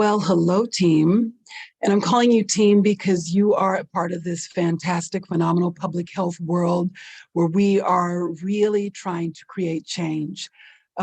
Well, hello, team. And I'm calling you team because you are a part of this fantastic, phenomenal public health world where we are really trying to create change.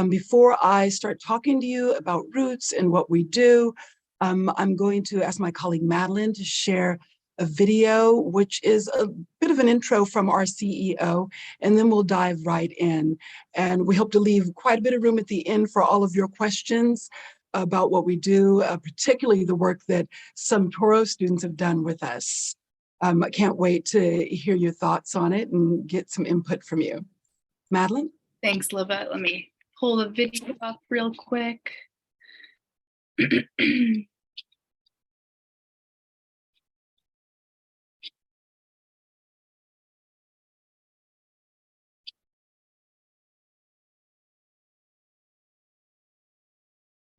Before I start talking to you about Roots and what we do, I'm going to ask my colleague Madeline to share a video, which is a bit of an intro from our CEO, and then we'll dive right in. And we hope to leave quite a bit of room at the end for all of your questions about what we do, particularly the work that some Toro students have done with us. I can't wait to hear your thoughts on it and get some input from you. Madeline? Thanks, Livette. Let me pull the video up real quick.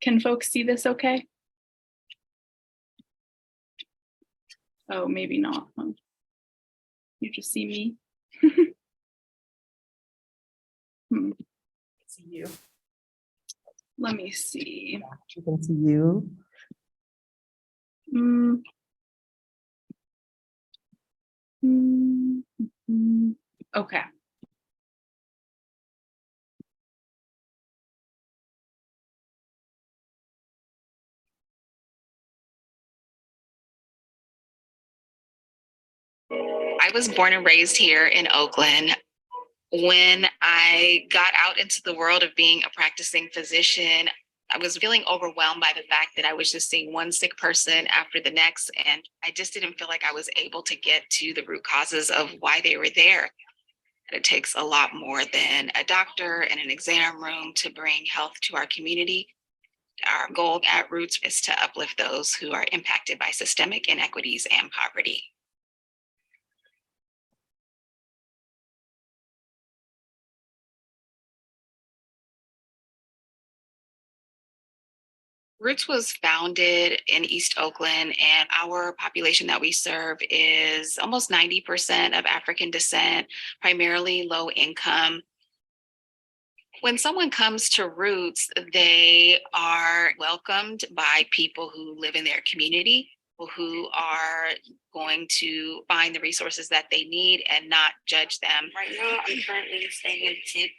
Can folks see this okay? Oh, maybe not. You just see me? See you. Let me see. You can see you. Okay. I was born and raised here in Oakland. When I got out into the world of being a practicing physician, I was feeling overwhelmed by the fact that I was just seeing one sick person after the next, and I just didn't feel like I was able to get to the root causes of why they were there. It takes a lot more than a doctor and an exam room to bring health to our community. Our goal at Roots is to uplift those who are impacted by systemic inequities and poverty. Roots was founded in East Oakland, and our population that we serve is almost 90% of African descent, primarily low income. When someone comes to Roots, they are welcomed by people who live in their community, who are going to find the resources that they need and not judge them. Right now, I'm currently staying in Tip.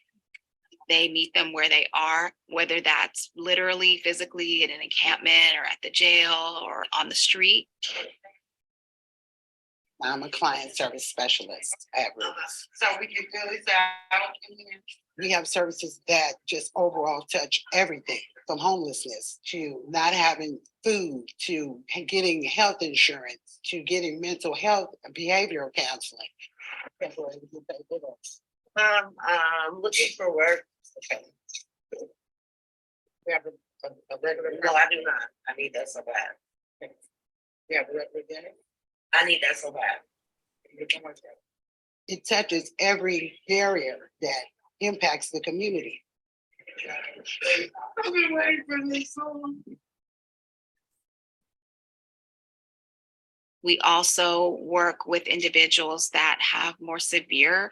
They meet them where they are, whether that's literally, physically in an encampment or at the jail or on the street. I'm a client service specialist at Roots. So we can do this out in here. We have services that just overall touch everything from homelessness to not having food, to getting health insurance, to getting mental health and behavioral counseling. I'm looking for work. Okay. We have a regular. No, I do not. I need that so bad. We have a regular dinner. I need that so bad. It touches every barrier that impacts the community. I've been waiting for this song. We also work with individuals that have more severe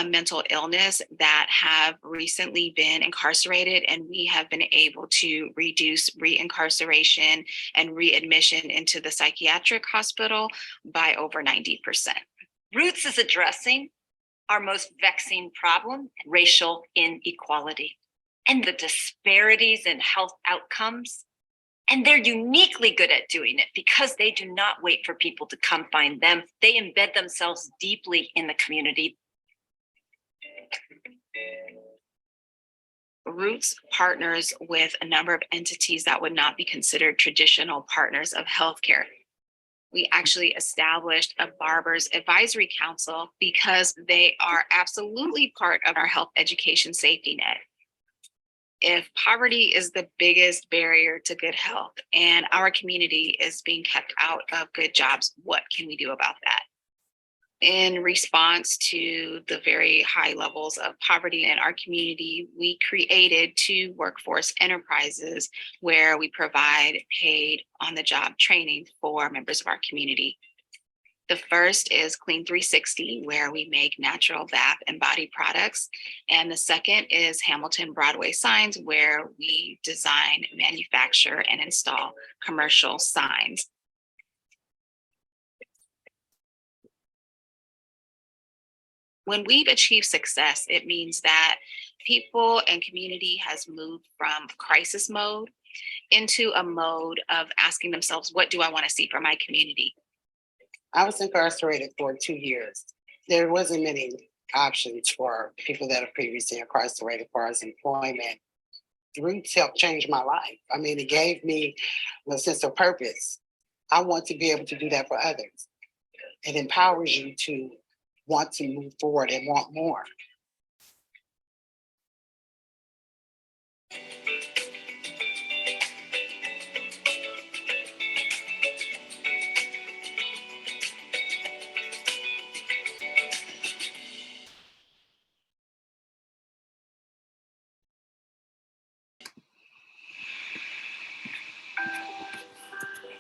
mental illness that have recently been incarcerated, and we have been able to reduce reincarceration and readmission into the psychiatric hospital by over 90%. Roots is addressing our most vexing problem, racial inequality, and the disparities in health outcomes. And they're uniquely good at doing it because they do not wait for people to come find them. They embed themselves deeply in the community. Roots partners with a number of entities that would not be considered traditional partners of healthcare. We actually established a Barbers Advisory Council because they are absolutely part of our health education safety net. If poverty is the biggest barrier to good health and our community is being kept out of good jobs, what can we do about that? In response to the very high levels of poverty in our community, we created 2 workforce enterprises where we provide paid on-the-job training for members of our community. The first is Clean 360, where we make natural bath and body products. And the second is Hamilton Broadway Signs, where we design, manufacture, and install commercial signs. When we've achieved success, it means that people and community has moved from crisis mode into a mode of asking themselves, what do I want to see for my community? I was incarcerated for 2 years. There wasn't many options for people that are previously incarcerated as far as employment. Roots helped change my life. I mean, it gave me a sense of purpose. I want to be able to do that for others. It empowers you to want to move forward and want more.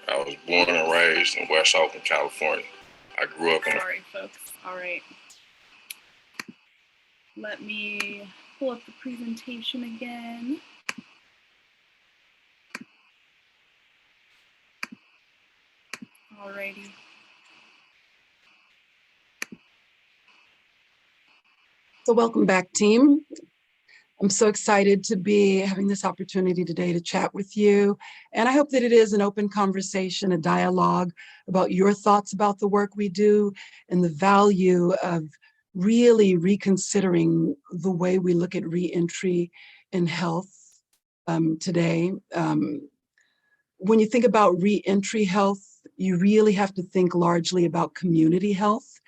I was born and raised in West Oakland, California. I grew up in Sorry, folks. All right. Let me pull up the presentation again. Alrighty. So welcome back, team. I'm so excited to be having this opportunity today to chat with you. And I hope that it is an open conversation, a dialogue about your thoughts about the work we do and the value of really reconsidering the way we look at reentry in health today. When you think about reentry health, you really have to think largely about community health.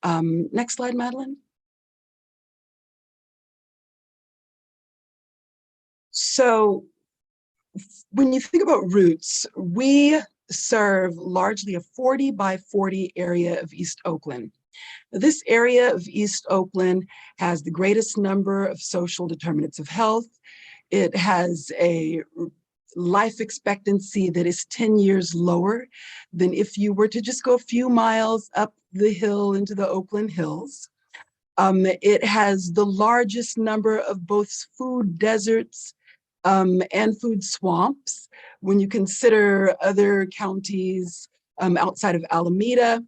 Next slide, Madeline. So when you think about Roots, we serve largely a 40 by 40 area of East Oakland. This area of East Oakland has the greatest number of social determinants of health. It has a life expectancy that is 10 years lower than if you were to just go a few miles up the hill into the Oakland Hills. It has the largest number of both food deserts and food swamps. When you consider other counties outside of Alameda,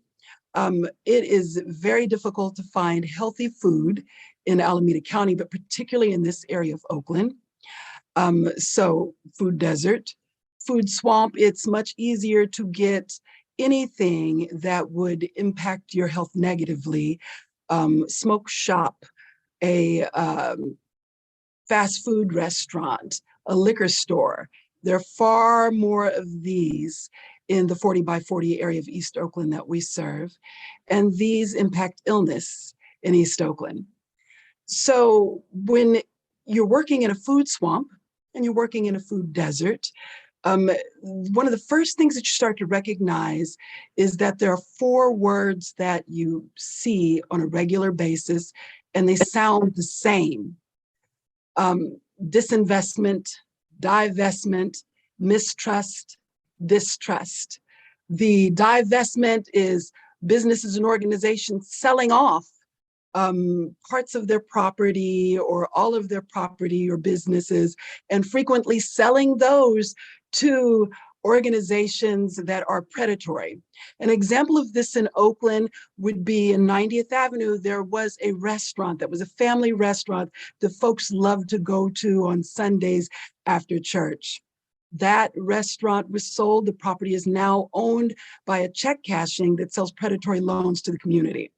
it is very difficult to find healthy food in Alameda County, but particularly in this area of Oakland. So food desert, food swamp, it's much easier to get anything that would impact your health negatively. Smoke shop, a fast food restaurant, a liquor store. There are far more of these in the 40 by 40 area of East Oakland that we serve, and these impact illness in East Oakland. So when you're working in a food swamp and you're working in a food desert, one of the first things that you start to recognize is that there are 4 words that you see on a regular basis, and they sound the same. Disinvestment, divestment, mistrust, distrust. The divestment is businesses and organizations selling off parts of their property or all of their property or businesses, and frequently selling those to organizations that are predatory. An example of this in Oakland would be in 90th Avenue. There was a restaurant that was a family restaurant that folks loved to go to on Sundays after church. That restaurant was sold. The property is now owned by a check cashing that sells predatory loans to the community.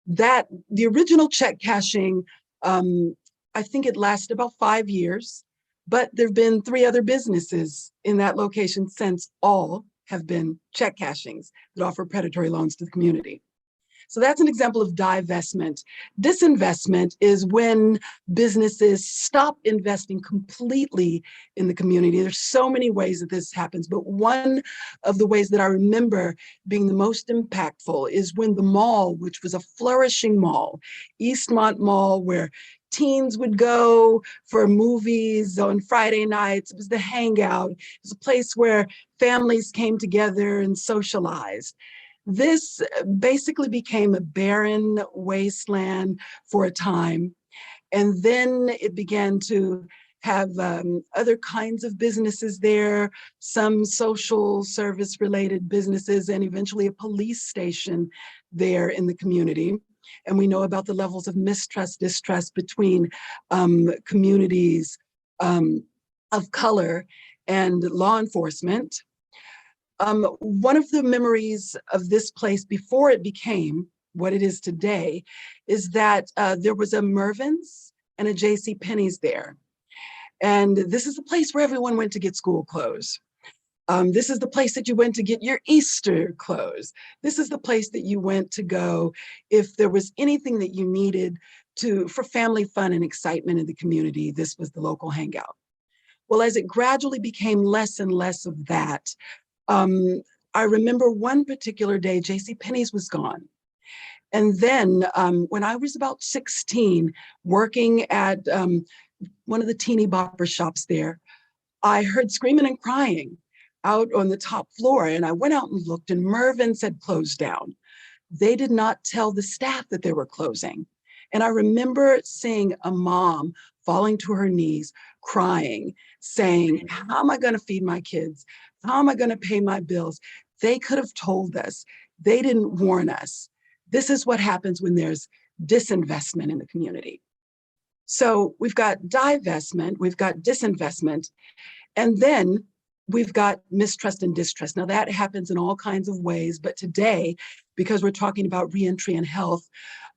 The original check cashing, I think it lasted about 5 years, but there've been 3 other businesses in that location since. All have been check cashings that offer predatory loans to the community. So that's an example of divestment. Disinvestment is when businesses stop investing completely in the community. There's so many ways that this happens, but one of the ways that I remember being the most impactful is when the mall, which was a flourishing mall, Eastmont Mall, where teens would go for movies on Friday nights. It was the hangout. It was a place where families came together and socialized. This basically became a barren wasteland for a time. And then it began to have other kinds of businesses there, some social service related businesses, and eventually a police station there in the community. And we know about the levels of mistrust, distrust between communities of color and law enforcement. One of the memories of this place before it became what it is today is that there was a Mervyn's and a J.C. Penney's there. And this is the place where everyone went to get school clothes. This is the place that you went to get your Easter clothes. This is the place that you went to go if there was anything that you needed for family fun and excitement in the community. This was the local hangout. Well, as it gradually became less and less of that, I remember one particular day, J.C. Penney's was gone. And then when I was about 16, working at one of the teeny bopper shops there, I heard screaming and crying out on the top floor. And I went out and looked, and Mervyn's had closed down. They did not tell the staff that they were closing. And I remember seeing a mom falling to her knees, crying, saying, how am I going to feed my kids? How am I going to pay my bills? They could have told us. They didn't warn us. This is what happens when there's disinvestment in the community. So we've got divestment, we've got disinvestment, and then we've got mistrust and distrust. Now that happens in all kinds of ways, but today, because we're talking about reentry and health,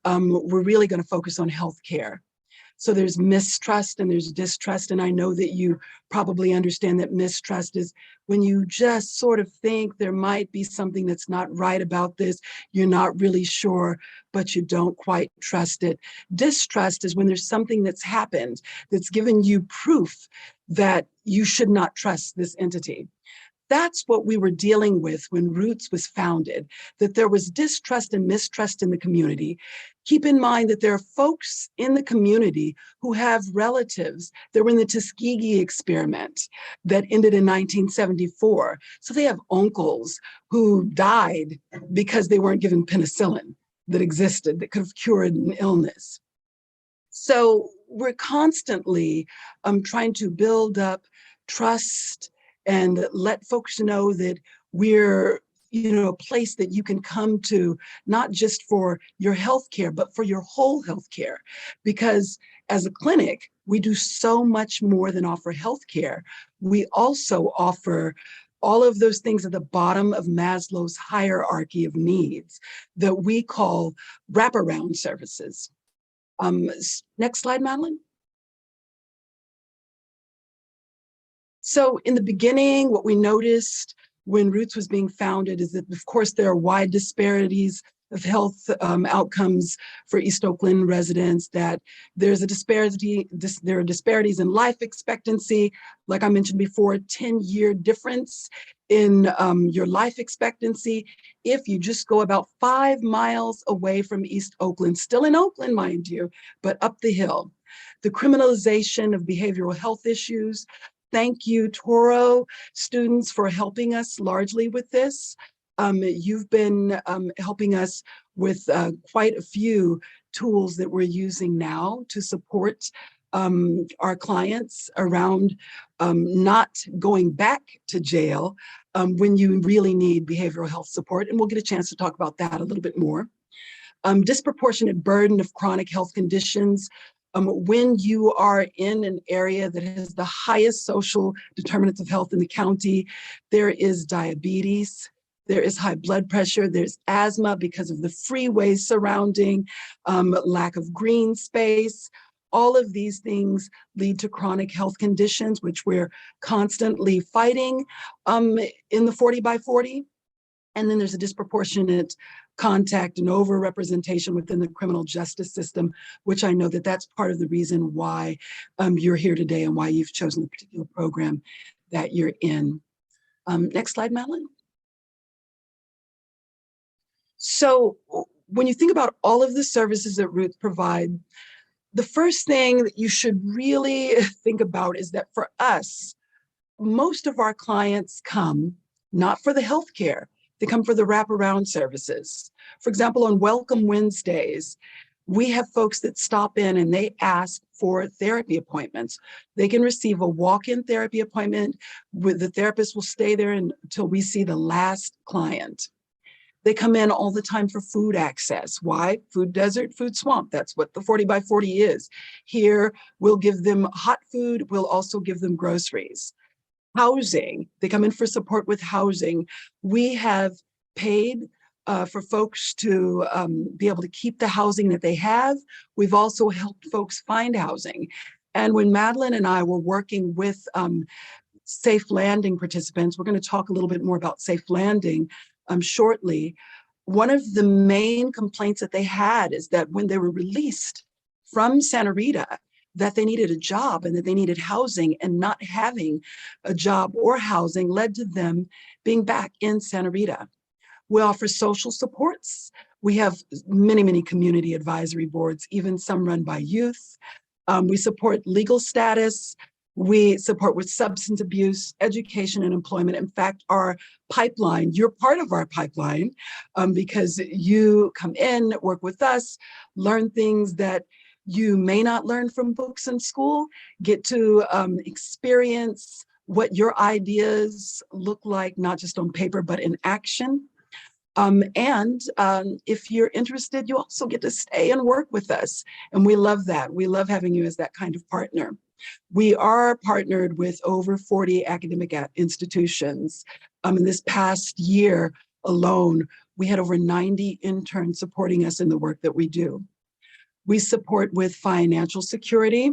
we're really going to focus on healthcare. So there's mistrust and there's distrust. And I know that you probably understand that mistrust is when you just sort of think there might be something that's not right about this. You're not really sure, but you don't quite trust it. Distrust is when there's something that's happened that's given you proof that you should not trust this entity. That's what we were dealing with when Roots was founded, that there was distrust and mistrust in the community. Keep in mind that there are folks in the community who have relatives that were in the Tuskegee experiment that ended in 1974. So they have uncles who died because they weren't given penicillin that existed that could have cured an illness. So we're constantly trying to build up trust and let folks know that we're, a place that you can come to, not just for your healthcare, but for your whole healthcare. Because as a clinic, we do so much more than offer healthcare. We also offer all of those things at the bottom of Maslow's hierarchy of needs that we call wraparound services. Next slide, Madeline. So in the beginning, what we noticed when Roots was being founded is that, of course, there are wide disparities of health outcomes for East Oakland residents, that there are disparities in life expectancy. Like I mentioned before, 10-year difference in your life expectancy if you just go about 5 miles away from East Oakland, still in Oakland, mind you, but up the hill. The criminalization of behavioral health issues. Thank you, Toro students, for helping us largely with this. You've been helping us with quite a few tools that we're using now to support our clients around not going back to jail when you really need behavioral health support. And we'll get a chance to talk about that a little bit more. Disproportionate burden of chronic health conditions. When you are in an area that has the highest social determinants of health in the county, there is diabetes, there is high blood pressure, there's asthma because of the freeways surrounding, lack of green space. All of these things lead to chronic health conditions, which we're constantly fighting in the 40 by 40. And then there's a disproportionate contact and overrepresentation within the criminal justice system, which I know that that's part of the reason why you're here today and why you've chosen the particular program that you're in. Next slide, Madeline. So when you think about all of the services that Roots provide, the first thing that you should really think about is that for us, most of our clients come not for the healthcare. They come for the wraparound services. For example, on Welcome Wednesdays, we have folks that stop in and they ask for therapy appointments. They can receive a walk-in therapy appointment. The therapist will stay there until we see the last client. They come in all the time for food access. Why? Food desert, food swamp. That's what the 40 by 40 is. Here, we'll give them hot food. We'll also give them groceries. Housing, they come in for support with housing. We have paid for folks to be able to keep the housing that they have. We've also helped folks find housing. And when Madeline and I were working with Safe Landing participants, we're going to talk a little bit more about Safe Landing shortly. One of the main complaints that they had is that when they were released from Santa Rita, that they needed a job and that they needed housing, and not having a job or housing led to them being back in Santa Rita. We offer social supports. We have many, many community advisory boards, even some run by youth. We support legal status. We support with substance abuse, education, and employment. In fact, our pipeline, you're part of our pipeline because you come in, work with us, learn things that you may not learn from books in school, get to experience what your ideas look like, not just on paper, but in action. If you're interested, you also get to stay and work with us. And we love that. We love having you as that kind of partner. We are partnered with over 40 academic institutions. In this past year alone, we had over 90 interns supporting us in the work that we do. We support with financial security.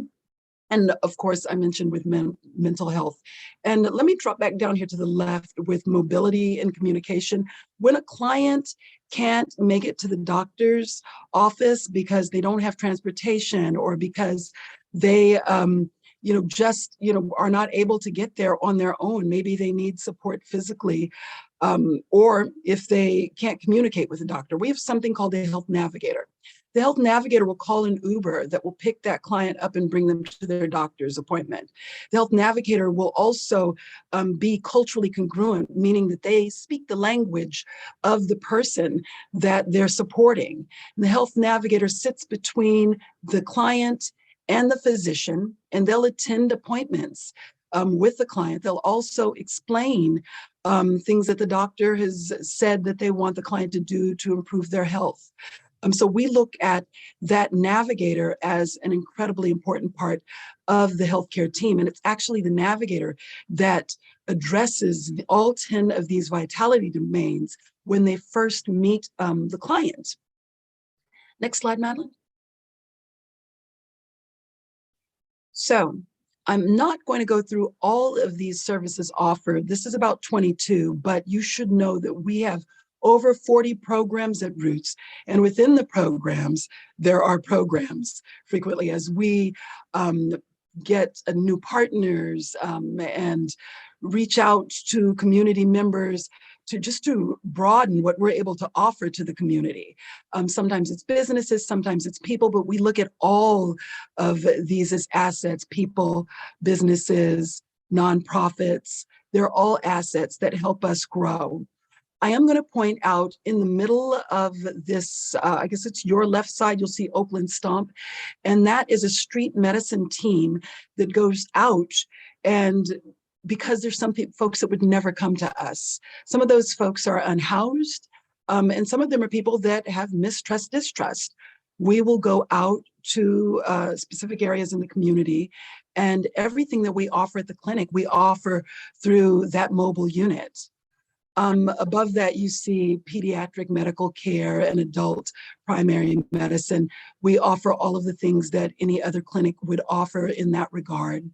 And of course, I mentioned with mental health. And let me drop back down here to the left with mobility and communication. When a client can't make it to the doctor's office because they don't have transportation, or because they are not able to get there on their own, maybe they need support physically, or if they can't communicate with a doctor, we have something called a health navigator. The health navigator will call an Uber that will pick that client up and bring them to their doctor's appointment. The health navigator will also be culturally congruent, meaning that they speak the language of the person that they're supporting. And the health navigator sits between the client and the physician, and they'll attend appointments with the client. They'll also explain things that the doctor has said that they want the client to do to improve their health. So we look at that navigator as an incredibly important part of the healthcare team. And it's actually the navigator that addresses all 10 of these vitality domains when they first meet the client. Next slide, Madeline. So I'm not going to go through all of these services offered. This is about 22, but you should know that we have over 40 programs at Roots. And within the programs, there are programs frequently as we get new partners and reach out to community members to broaden what we're able to offer to the community. Sometimes it's businesses, sometimes it's people, but we look at all of these as assets: people, businesses, nonprofits. They're all assets that help us grow. I am going to point out in the middle of this, I guess it's your left side, you'll see Oakland Stomp, and that is a street medicine team that goes out, and because there's some folks that would never come to us. Some of those folks are unhoused, and some of them are people that have mistrust, distrust. We will go out to specific areas in the community, and everything that we offer at the clinic, we offer through that mobile unit. Above that, you see pediatric medical care and adult primary medicine. We offer all of the things that any other clinic would offer in that regard.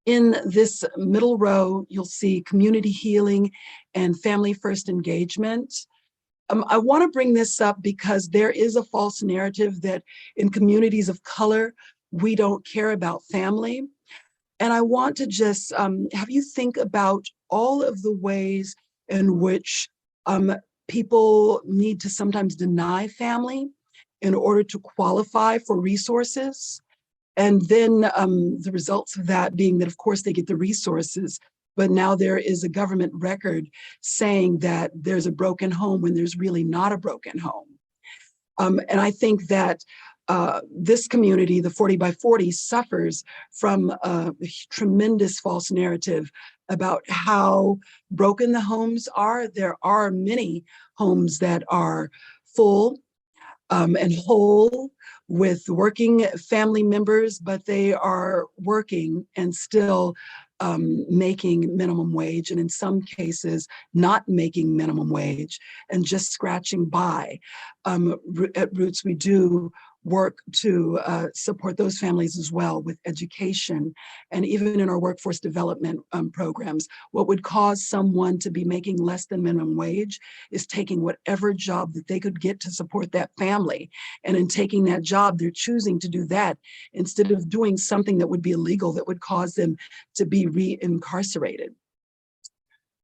In this middle row, you'll see community healing and family first engagement. I want to bring this up because there is a false narrative that in communities of color, we don't care about family. And I want to just have you think about all of the ways in which people need to sometimes deny family in order to qualify for resources. And then the results of that being that, of course, they get the resources, but now there is a government record saying that there's a broken home when there's really not a broken home. And I think that this community, the 40 by 40, suffers from a tremendous false narrative about how broken the homes are. There are many homes that are full and whole with working family members, but they are working and still making minimum wage, and in some cases not making minimum wage and just scratching by. At Roots, we do work to support those families as well with education, and even in our workforce development programs. What would cause someone to be making less than minimum wage is taking whatever job that they could get to support that family. And in taking that job, they're choosing to do that instead of doing something that would be illegal, that would cause them to be re-incarcerated.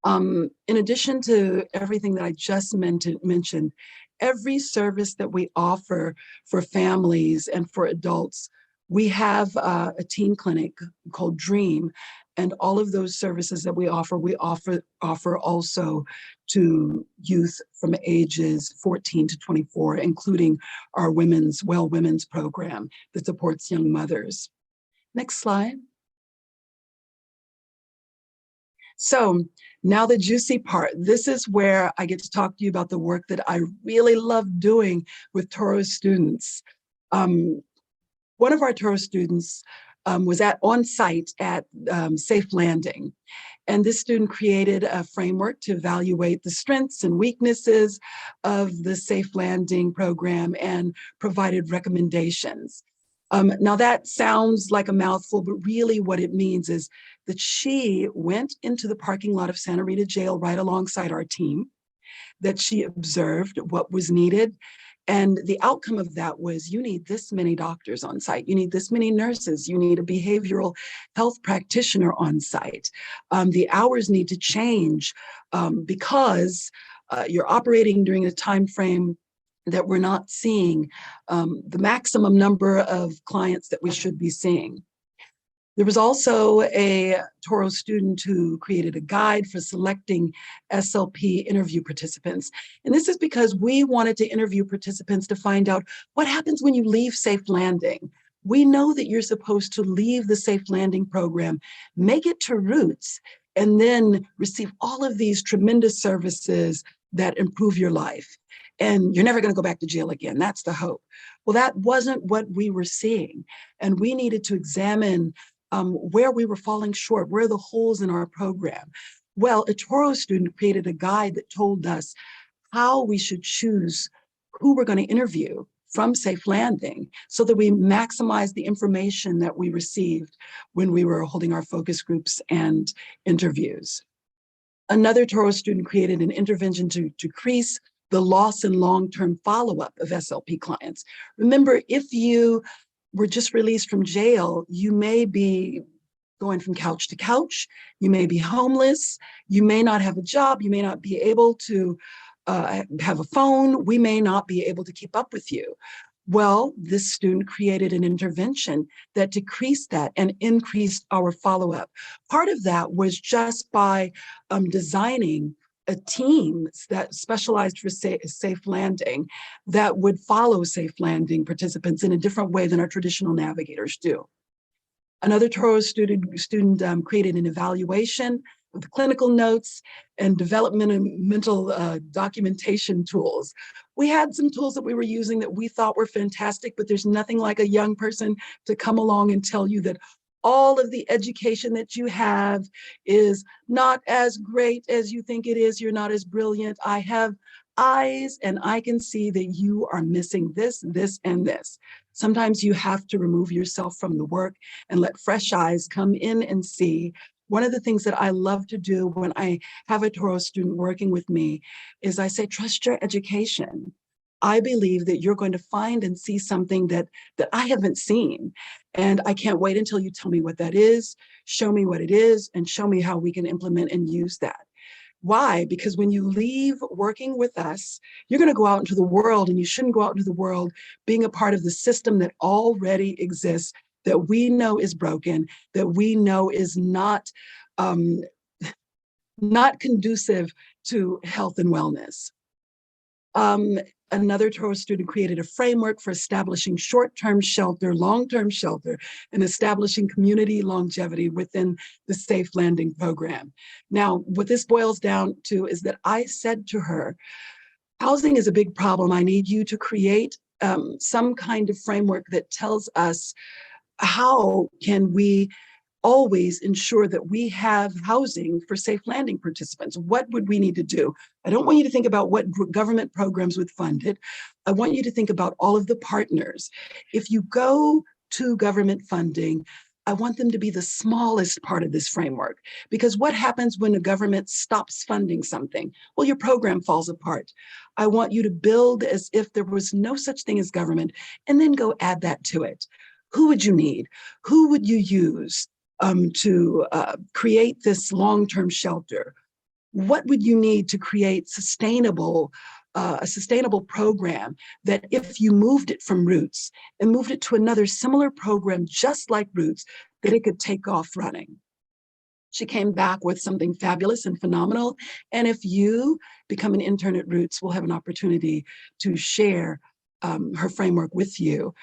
In addition to everything that I just mentioned, every service that we offer for families and for adults, we have a teen clinic called Dream, and all of those services that we offer also to youth from ages 14 to 24, including our Well Women's program that supports young mothers. Next slide. So now the juicy part. This is where I get to talk to you about the work that I really love doing with Toro students. One of our Toro students was on site at Safe Landing. And this student created a framework to evaluate the strengths and weaknesses of the Safe Landing program and provided recommendations. Now that sounds like a mouthful, but really what it means is that she went into the parking lot of Santa Rita Jail right alongside our team, that she observed what was needed. And the outcome of that was, you need this many doctors on site, you need this many nurses, you need a behavioral health practitioner on site. The hours need to change because you're operating during a time frame that we're not seeing the maximum number of clients that we should be seeing. There was also a Toro student who created a guide for selecting SLP interview participants. And this is because we wanted to interview participants to find out what happens when you leave Safe Landing. We know that you're supposed to leave the Safe Landing program, make it to Roots, and then receive all of these tremendous services that improve your life. And you're never going to go back to jail again. That's the hope. Well, that wasn't what we were seeing. And we needed to examine where we were falling short, where are the holes in our program. Well, a Toro student created a guide that told us how we should choose who we're going to interview from Safe Landing so that we maximize the information that we received when we were holding our focus groups and interviews. Another Toro student created an intervention to decrease the loss and long-term follow-up of SLP clients. Remember, if you were just released from jail, you may be going from couch to couch, you may be homeless, you may not have a job, you may not be able to have a phone, we may not be able to keep up with you. Well, this student created an intervention that decreased that and increased our follow-up. Part of that was just by designing a team that specialized for Safe Landing that would follow Safe Landing participants in a different way than our traditional navigators do. Another Toro student created an evaluation with clinical notes and developmental documentation tools. We had some tools that we were using that we thought were fantastic, but there's nothing like a young person to come along and tell you that all of the education that you have is not as great as you think it is. You're not as brilliant. I have eyes and I can see that you are missing this, this, and this. Sometimes you have to remove yourself from the work and let fresh eyes come in and see. One of the things that I love to do when I have a Toro student working with me is I say, trust your education. I believe that you're going to find and see something that I haven't seen. And I can't wait until you tell me what that is, show me what it is, and show me how we can implement and use that. Why? Because when you leave working with us, you're going to go out into the world, and you shouldn't go out into the world being a part of the system that already exists, that we know is broken, that we know is not not conducive to health and wellness. Another Touro student created a framework for establishing short-term shelter, long-term shelter, and establishing community longevity within the Safe Landing program. Now, what this boils down to is that I said to her, housing is a big problem. I need you to create some kind of framework that tells us how can we always ensure that we have housing for safe landing participants. What would we need to do? I don't want you to think about what government programs would fund it. I want you to think about all of the partners. If you go to government funding, I want them to be the smallest part of this framework, because what happens when a government stops funding something? Well, your program falls apart. I want you to build as if there was no such thing as government, and then go add that to it. Who would you need? Who would you use to create this long-term shelter? What would you need to create a sustainable program that if you moved it from Roots and moved it to another similar program just like Roots, that it could take off running? She came back with something fabulous and phenomenal. And if you become an intern at Roots, we'll have an opportunity to share her framework with you.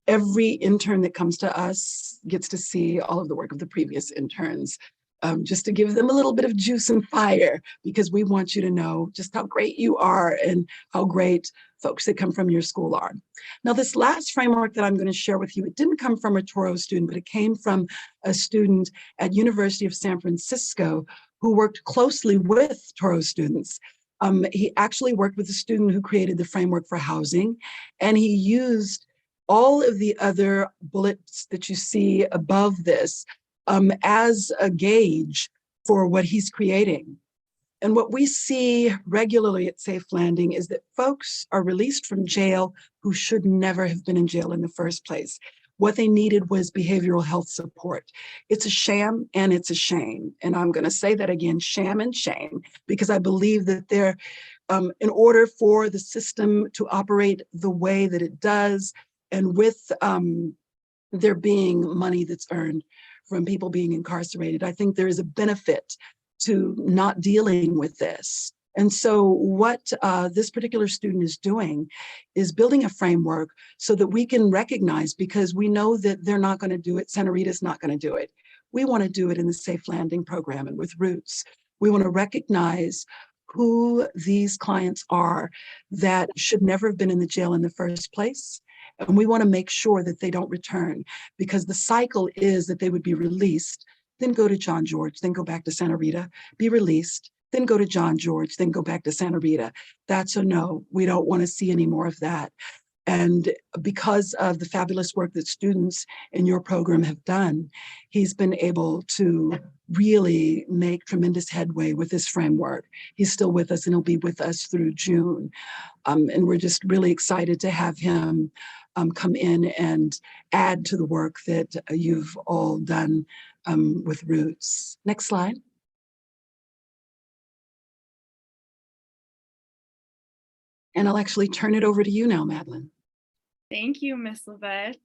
Every intern that comes to us gets to see all of the work of the previous interns, just to give them a little bit of juice and fire, because we want you to know just how great you are and how great folks that come from your school are. Now, this last framework that I'm going to share with you, it didn't come from a Touro student, but it came from a student at University of San Francisco who worked closely with Touro students. He actually worked with a student who created the framework for housing, and he used all of the other bullets that you see above this as a gauge for what he's creating. And what we see regularly at Safe Landing is that folks are released from jail who should never have been in jail in the first place. What they needed was behavioral health support. It's a sham and it's a shame. And I'm going to say that again, sham and shame, because I believe that in order for the system to operate the way that it does, and with there being money that's earned from people being incarcerated, I think there is a benefit to not dealing with this. And so what this particular student is doing is building a framework so that we can recognize, because we know that they're not going to do it, Santa Rita's not going to do it. We want to do it in the Safe Landing program and with Roots. We want to recognize who these clients are that should never have been in the jail in the first place. And we want to make sure that they don't return, because the cycle is that they would be released, then go to John George, then go back to Santa Rita, be released, then go to John George, then go back to Santa Rita. That's a no. We don't want to see any more of that. And because of the fabulous work that students in your program have done, he's been able to really make tremendous headway with this framework. He's still with us and he'll be with us through June. And we're just really excited to have him come in and add to the work that you've all done with Roots. Next slide. And I'll actually turn it over to you now, Madeline. Thank you, Miss Levette.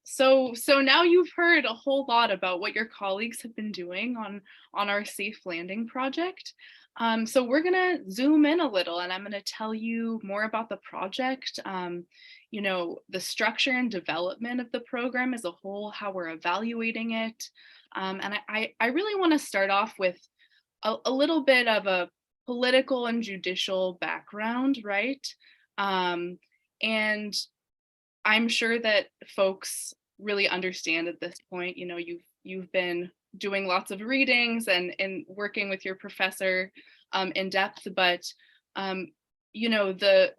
So now you've heard a whole lot about what your colleagues have been doing on our Safe Landing project. So we're gonna zoom in a little, and I'm gonna tell you more about the project, you know, the structure and development of the program as a whole, how we're evaluating it. And I really want to start off with a little bit of a political and judicial background, right? And I'm sure that folks really understand at this point, you know, you've been doing lots of readings and working with your professor in depth, but you know, the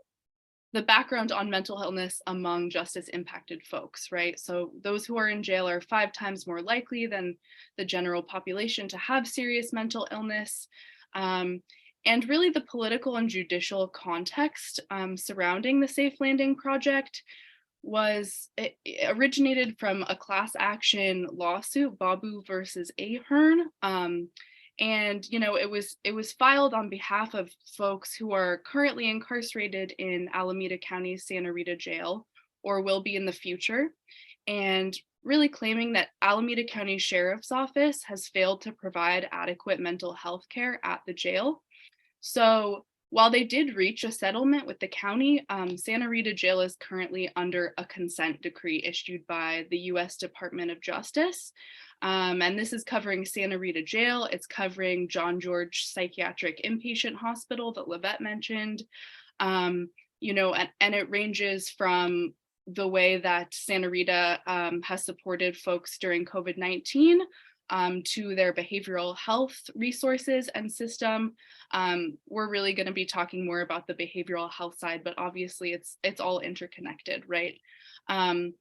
background on mental illness among justice impacted folks, right? So those who are in jail are 5 times more likely than the general population to have serious mental illness. And really the political and judicial context surrounding the Safe Landing project it originated from a class action lawsuit, Babu versus Ahern. And you know, it was filed on behalf of folks who are currently incarcerated in Alameda County Santa Rita Jail, or will be in the future. And really claiming that Alameda County Sheriff's Office has failed to provide adequate mental health care at the jail. So while they did reach a settlement with the county, Santa Rita Jail is currently under a consent decree issued by the U.S. Department of Justice. And this is covering Santa Rita Jail. It's covering John George Psychiatric Inpatient Hospital that Livette mentioned. You know, and it ranges from the way that Santa Rita has supported folks during COVID-19 to their behavioral health resources and system. We're really going to be talking more about the behavioral health side, but obviously it's all interconnected, right? And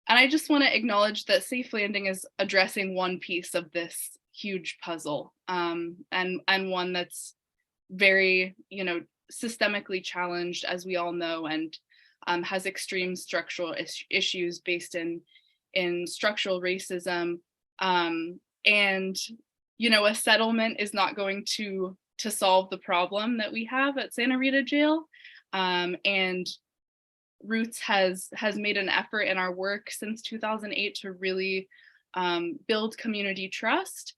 I just want to acknowledge that Safe Landing is addressing one piece of this huge puzzle, and one that's very, you know, systemically challenged, as we all know, and has extreme structural issues based in structural racism. And, you know, a settlement is not going to solve the problem that we have at Santa Rita Jail. And Roots has made an effort in our work since 2008 to really build community trust.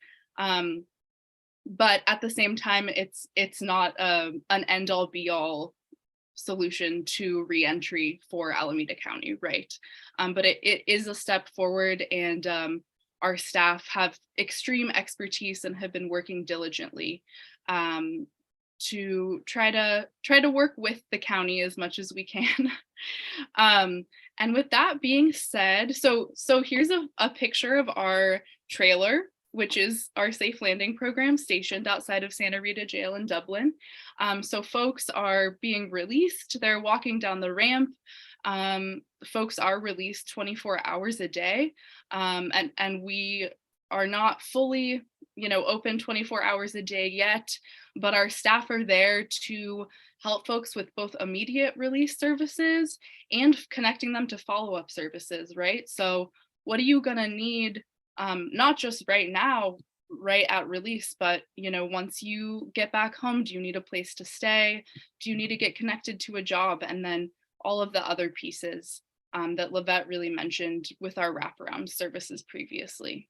But at the same time, it's not an end-all be-all solution to reentry for Alameda County, right? But it is a step forward, and our staff have extreme expertise and have been working diligently to try to work with the county as much as we can. And with that being said, so here's a picture of our trailer, which is our Safe Landing program stationed outside of Santa Rita Jail in Dublin. So folks are being released, they're walking down the ramp. Folks are released 24 hours a day. And we are not fully, you know, open 24 hours a day yet, but our staff are there to help folks with both immediate release services and connecting them to follow-up services, right? So what are you gonna need, not just right now, right at release, but, you know, once you get back home, do you need a place to stay? Do you need to get connected to a job? And then all of the other pieces that Livette really mentioned with our wraparound services previously.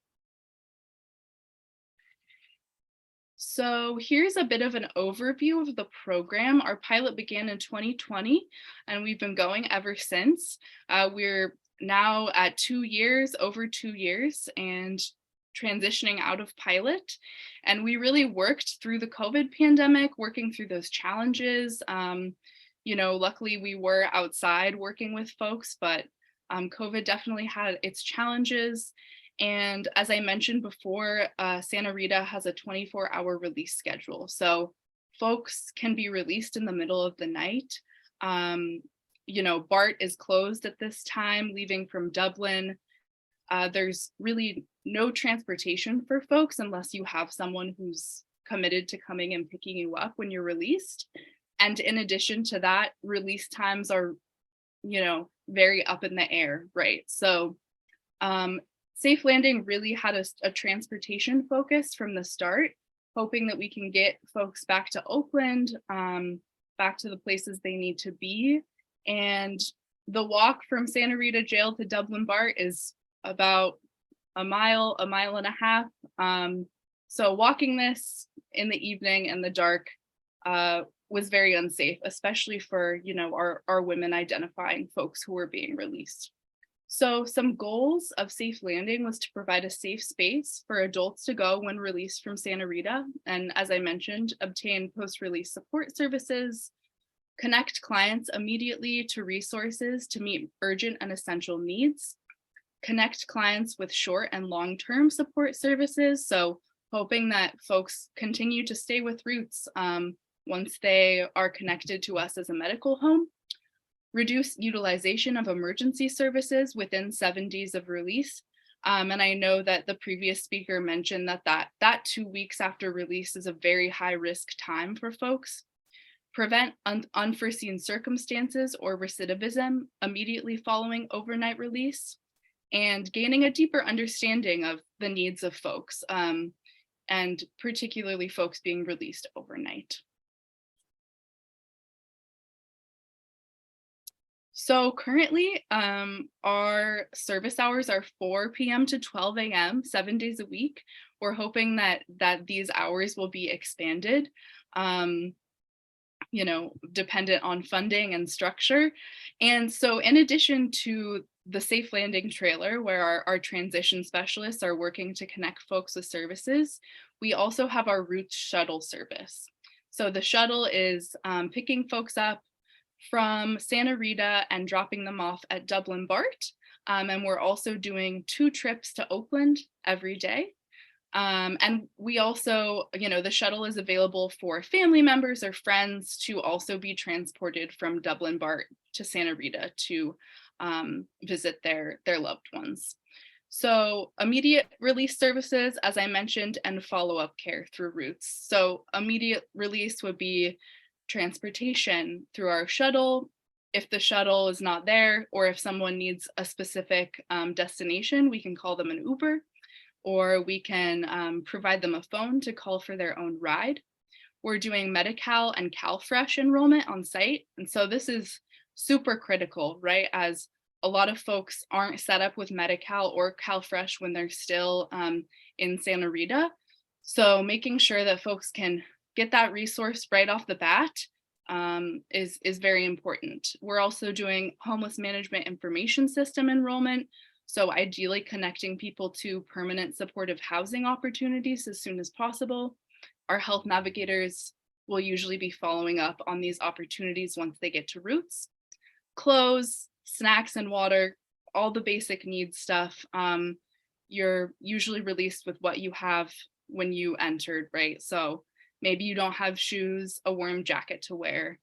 So here's a bit of an overview of the program. Our pilot began in 2020, and we've been going ever since. We're now at 2 years, over 2 years, and transitioning out of pilot. And we really worked through the COVID pandemic, working through those challenges. You know, luckily we were outside working with folks, but COVID definitely had its challenges. And as I mentioned before, Santa Rita has a 24-hour release schedule. So folks can be released in the middle of the night. You know, BART is closed at this time, leaving from Dublin. There's really no transportation for folks unless you have someone who's committed to coming and picking you up when you're released. And in addition to that, release times are, you know, very up in the air, right? So Safe Landing really had a transportation focus from the start, hoping that we can get folks back to Oakland, back to the places they need to be. And the walk from Santa Rita Jail to Dublin BART is about a mile and a half. So walking this in the evening in the dark was very unsafe, especially for, you know, our women identifying folks who were being released. So some goals of Safe Landing was to provide a safe space for adults to go when released from Santa Rita. And as I mentioned, obtain post-release support services, connect clients immediately to resources to meet urgent and essential needs, connect clients with short and long-term support services. So hoping that folks continue to stay with Roots once they are connected to us as a medical home, reduce utilization of emergency services within 7 days of release. And I know that the previous speaker mentioned that 2 weeks after release is a very high risk time for folks. Prevent unforeseen circumstances or recidivism immediately following overnight release, and gaining a deeper understanding of the needs of folks, and particularly folks being released overnight. So currently, our service hours are 4 p.m. to 12 a.m., 7 days a week. We're hoping that these hours will be expanded, dependent on funding and structure. And so in addition to the Safe Landing trailer, where our transition specialists are working to connect folks with services, we also have our Roots shuttle service. So the shuttle is picking folks up from Santa Rita and dropping them off at Dublin BART. And we're also doing 2 trips to Oakland every day. And we also, the shuttle is available for family members or friends to also be transported from Dublin BART to Santa Rita to visit their loved ones. So immediate release services, as I mentioned, and follow-up care through Roots. So immediate release would be transportation through our shuttle. If the shuttle is not there, or if someone needs a specific destination, we can call them an Uber, or we can provide them a phone to call for their own ride. We're doing Medi-Cal and CalFresh enrollment on site. And so this is super critical, right? As a lot of folks aren't set up with Medi-Cal or CalFresh when they're still in Santa Rita. So making sure that folks can get that resource right off the bat is very important. We're also doing homeless management information system enrollment. So ideally connecting people to permanent supportive housing opportunities as soon as possible. Our health navigators will usually be following up on these opportunities once they get to Roots. Clothes, snacks and water, all the basic needs stuff. You're usually released with what you have when you entered, right? So maybe you don't have shoes, a warm jacket to wear.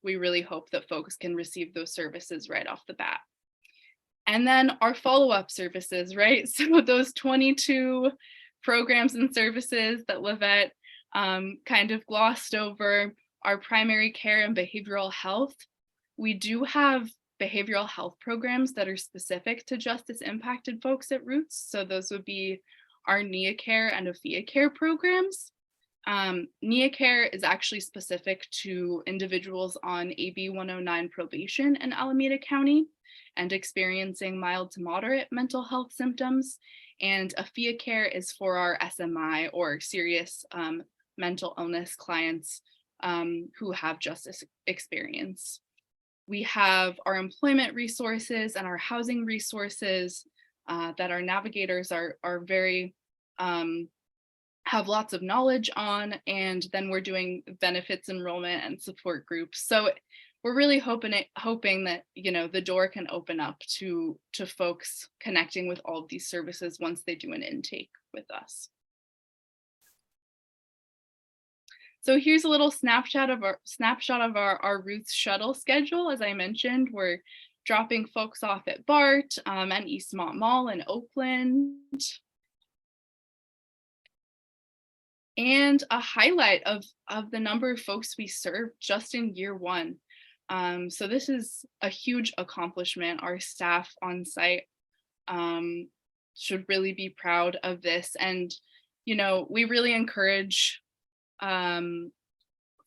We really hope that folks can receive those services right off the bat. And then our follow-up services, right? So those 22 programs and services that Livette kind of glossed over, our primary care and behavioral health. We do have behavioral health programs that are specific to justice impacted folks at Roots. So those would be our NIA Care and Ophia Care programs. NIA Care is actually specific to individuals on AB 109 probation in Alameda County and experiencing mild to moderate mental health symptoms. And Ophia Care is for our SMI or serious mental illness clients who have justice experience. We have our employment resources and our housing resources that our navigators are very, have lots of knowledge on, and then we're doing benefits enrollment and support groups. So we're really hoping that, the door can open up to folks connecting with all of these services once they do an intake with us. So here's a little snapshot of our Roots shuttle schedule. As I mentioned, we're dropping folks off at BART and Eastmont Mall in Oakland. And a highlight of the number of folks we served just in year 1. So this is a huge accomplishment. Our staff on site should really be proud of this. And, we really encourage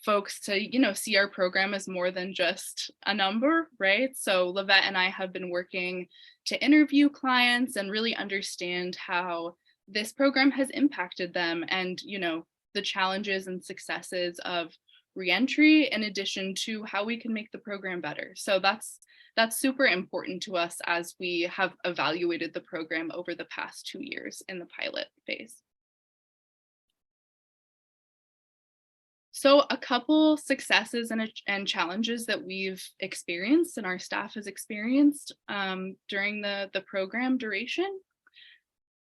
folks to, see our program as more than just a number, right? So Livette and I have been working to interview clients and really understand how this program has impacted them and, the challenges and successes of reentry, in addition to how we can make the program better. So that's super important to us as we have evaluated the program over the past 2 years in the pilot phase. So a couple successes and challenges that we've experienced and our staff has experienced during the program duration.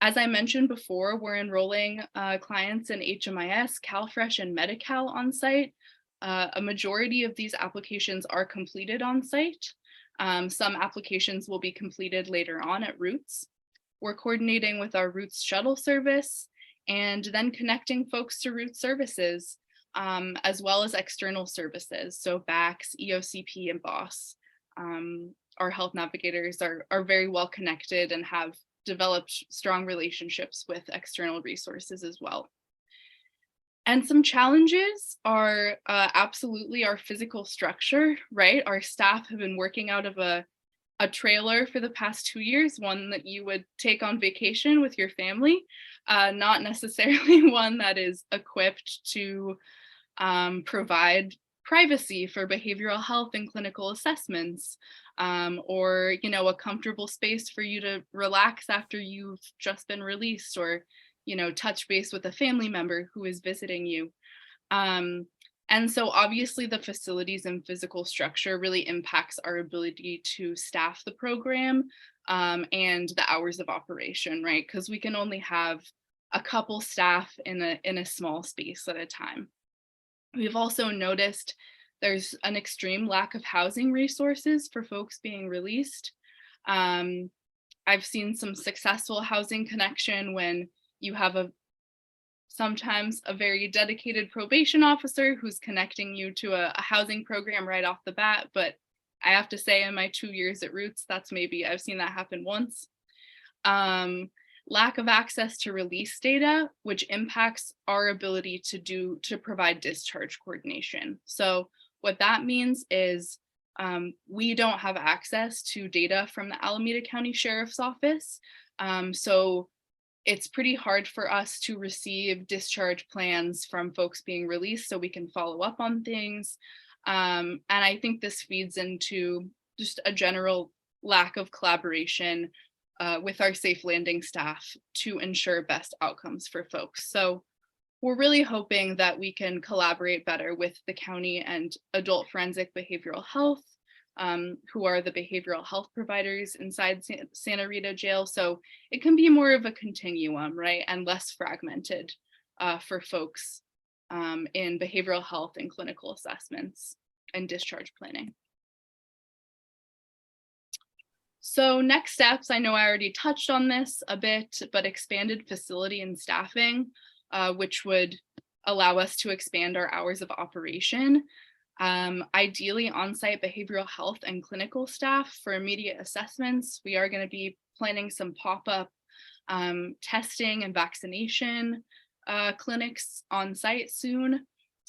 As I mentioned before, we're enrolling clients in HMIS, CalFresh, and Medi-Cal on site. A majority of these applications are completed on site. Some applications will be completed later on at Roots. We're coordinating with our Roots shuttle service and then connecting folks to Roots services, as well as external services, so BACS, EOCP, and BOSS. Our health navigators are very well connected and have developed strong relationships with external resources as well. And some challenges are absolutely our physical structure, right? Our staff have been working out of a trailer for the past 2 years, one that you would take on vacation with your family, not necessarily one that is equipped to provide privacy for behavioral health and clinical assessments, or a comfortable space for you to relax after you've just been released, or touch base with a family member who is visiting you. And so obviously the facilities and physical structure really impacts our ability to staff the program, and the hours of operation, right? Because we can only have a couple staff in a small space at a time. We've also noticed there's an extreme lack of housing resources for folks being released. I've seen some successful housing connection when you have sometimes a very dedicated probation officer who's connecting you to a housing program right off the bat. But I have to say, in my 2 years at Roots, I've seen that happen once. Lack of access to release data, which impacts our ability to provide discharge coordination. So what that means is we don't have access to data from the Alameda County Sheriff's Office. So it's pretty hard for us to receive discharge plans from folks being released so we can follow up on things. And I think this feeds into just a general lack of collaboration with our safe landing staff to ensure best outcomes for folks. So we're really hoping that we can collaborate better with the county and adult forensic behavioral health, who are the behavioral health providers inside Santa Rita Jail. So it can be more of a continuum, right? And less fragmented for folks in behavioral health and clinical assessments and discharge planning. So next steps, I know I already touched on this a bit, but expanded facility and staffing, which would allow us to expand our hours of operation. Ideally on-site behavioral health and clinical staff for immediate assessments. We are going to be planning some pop-up testing and vaccination clinics on site soon.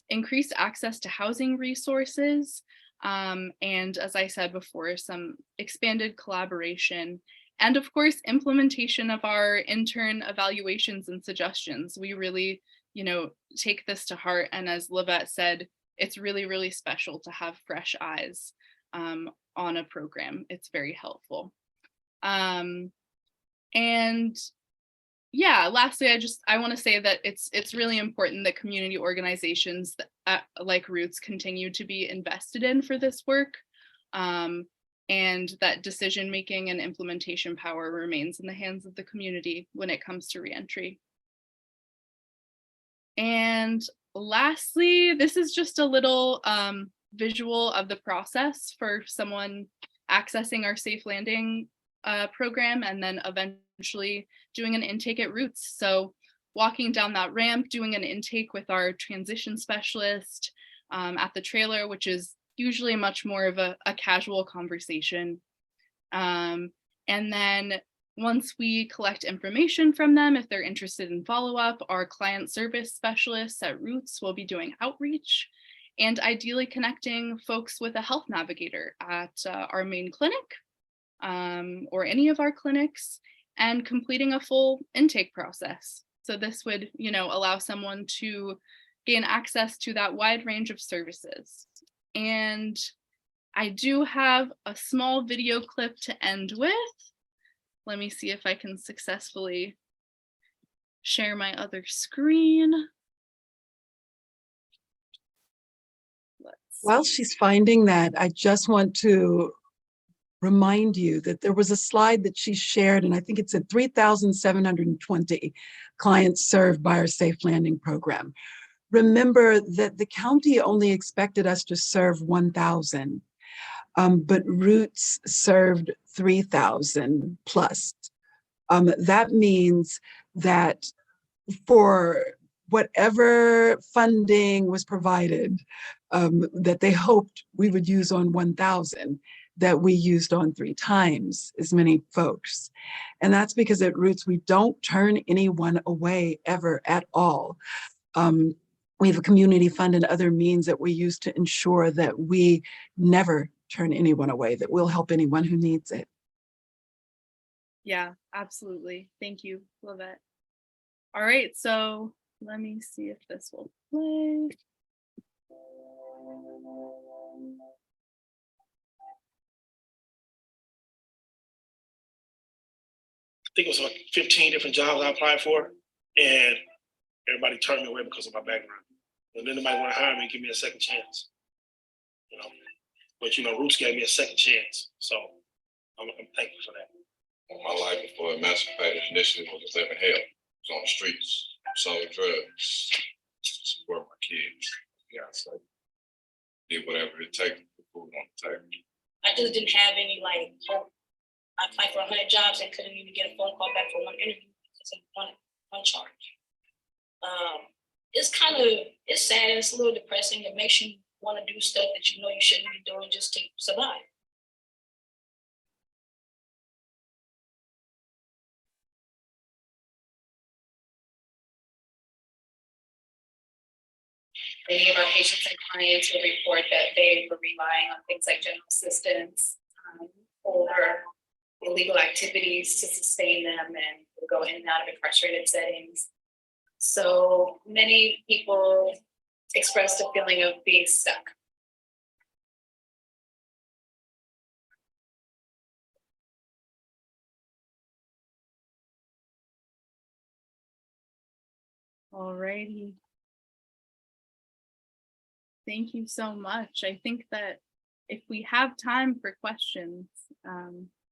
Increase access to housing resources. And as I said before, some expanded collaboration, and of course, implementation of our intern evaluations and suggestions. We really, take this to heart. And as Livette said, it's really, really special to have fresh eyes on a program. It's very helpful. And yeah, lastly, I want to say that it's really important that community organizations like Roots continue to be invested in for this work, and that decision making and implementation power remains in the hands of the community when it comes to reentry. And lastly, this is just a little visual of the process for someone accessing our Safe Landing program and then eventually doing an intake at Roots. So walking down that ramp, doing an intake with our transition specialist at the trailer, which is usually much more of a casual conversation. And then once we collect information from them, if they're interested in follow-up, our client service specialists at Roots will be doing outreach and ideally connecting folks with a health navigator at our main clinic or any of our clinics, and completing a full intake process. So this would, allow someone to gain access to that wide range of services. And I do have a small video clip to end with. Let me see if I can successfully share my other screen. While she's finding that, I just want to remind you that there was a slide that she shared, and I think it said 3,720 clients served by our Safe Landing program. Remember that the county only expected us to serve 1,000, but Roots served 3,000 plus. That means that for whatever funding was provided that they hoped we would use on 1,000, that we used on 3 times as many folks. And that's because at Roots, we don't turn anyone away ever at all. We have a community fund and other means that we use to ensure that we never turn anyone away, that we'll help anyone who needs it. Yeah, absolutely. Thank you, Lavette. All right, so let me see if this will play. I think it was like 15 different jobs I applied for, and everybody turned me away because of my background. And then nobody want to hire me and give me a second chance. You know, but you know, Roots gave me a second chance, so I'm thankful for that. My life before emancipated initially was living hell. I was on the streets, selling drugs, support my kids. Yeah, so did whatever it takes to put food on the table. I just didn't have any like hope. I applied for 100 jobs and couldn't even get a phone call back for one interview because of one charge. It's sad. It's a little depressing. It makes you want to do stuff that you know you shouldn't be doing just to survive. Many of our patients and clients will report that they were relying on things like general assistance or illegal activities to sustain them and go in and out of incarcerated settings. So many people expressed a feeling of being stuck. All righty. Thank you so much. I think that if we have time for questions,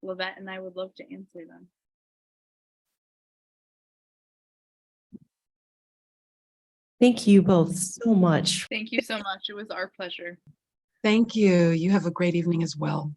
Lavette and I would love to answer them. Thank you both so much. Thank you so much. It was our pleasure. Thank you. You have a great evening as well.